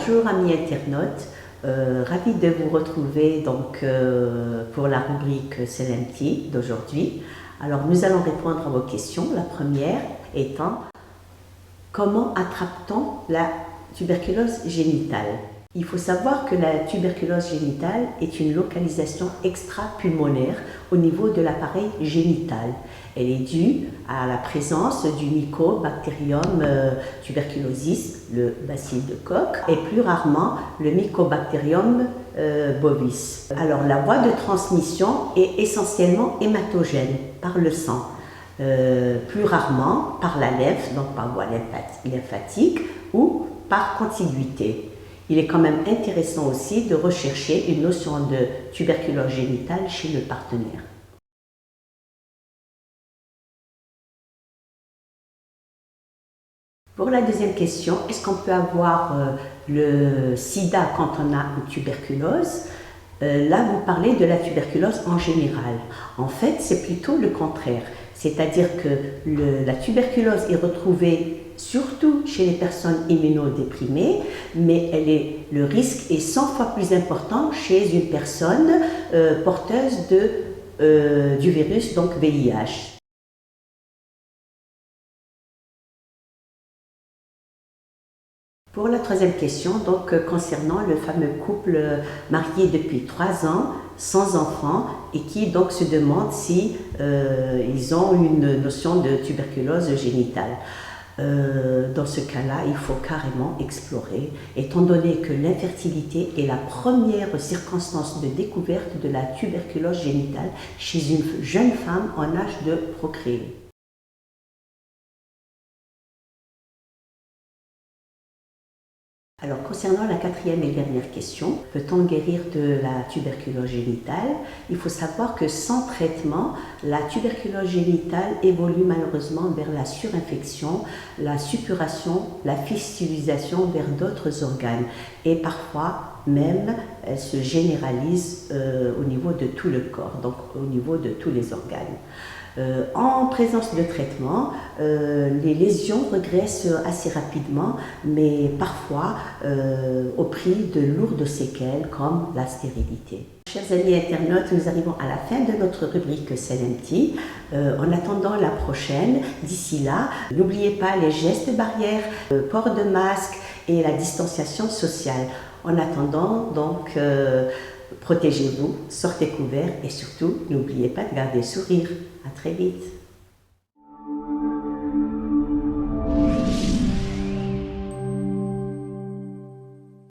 Bonjour amis internautes, ravi de vous retrouver pour la rubrique CLMT d'aujourd'hui. Alors nous allons répondre à vos questions. La première étant, comment attrape-t-on la tuberculose génitale? Il faut savoir que la tuberculose génitale est une localisation extra-pulmonaire au niveau de l'appareil génital. Elle est due à la présence du Mycobacterium tuberculosis, le bacille de Koch, et plus rarement le Mycobacterium bovis. Alors la voie de transmission est essentiellement hématogène, par le sang. Plus rarement par la lymphe, donc par voie lymphatique ou par contiguïté. Il est quand même intéressant aussi de rechercher une notion de tuberculose génitale chez le partenaire. Pour la deuxième question, est-ce qu'on peut avoir le sida quand on a une tuberculose? Là, vous parlez de la tuberculose en général. En fait, c'est plutôt le contraire. C'est-à-dire que la tuberculose est retrouvée surtout chez les personnes immunodéprimées, mais le risque est 100 fois plus important chez une personne porteuse du virus, donc VIH. Pour la troisième question, concernant le fameux couple marié depuis 3 ans, sans enfants, et qui donc se demande si ils ont une notion de tuberculose génitale. Dans ce cas-là, il faut carrément explorer, étant donné que l'infertilité est la première circonstance de découverte de la tuberculose génitale chez une jeune femme en âge de procréer. Alors, concernant la quatrième et dernière question, peut-on guérir de la tuberculose génitale? Il faut savoir que sans traitement, la tuberculose génitale évolue malheureusement vers la surinfection, la suppuration, la fistulisation vers d'autres organes. Et parfois, même, elle se généralise au niveau de tout le corps, donc au niveau de tous les organes. En présence de traitement, les lésions régressent assez rapidement, mais parfois au prix de lourdes séquelles comme la stérilité. Chers amis internautes, nous arrivons à la fin de notre rubrique CLMT. En attendant la prochaine, d'ici là, n'oubliez pas les gestes barrières, le port de masque et la distanciation sociale. En attendant, protégez-vous, sortez couverts et surtout, n'oubliez pas de garder le sourire. À très vite.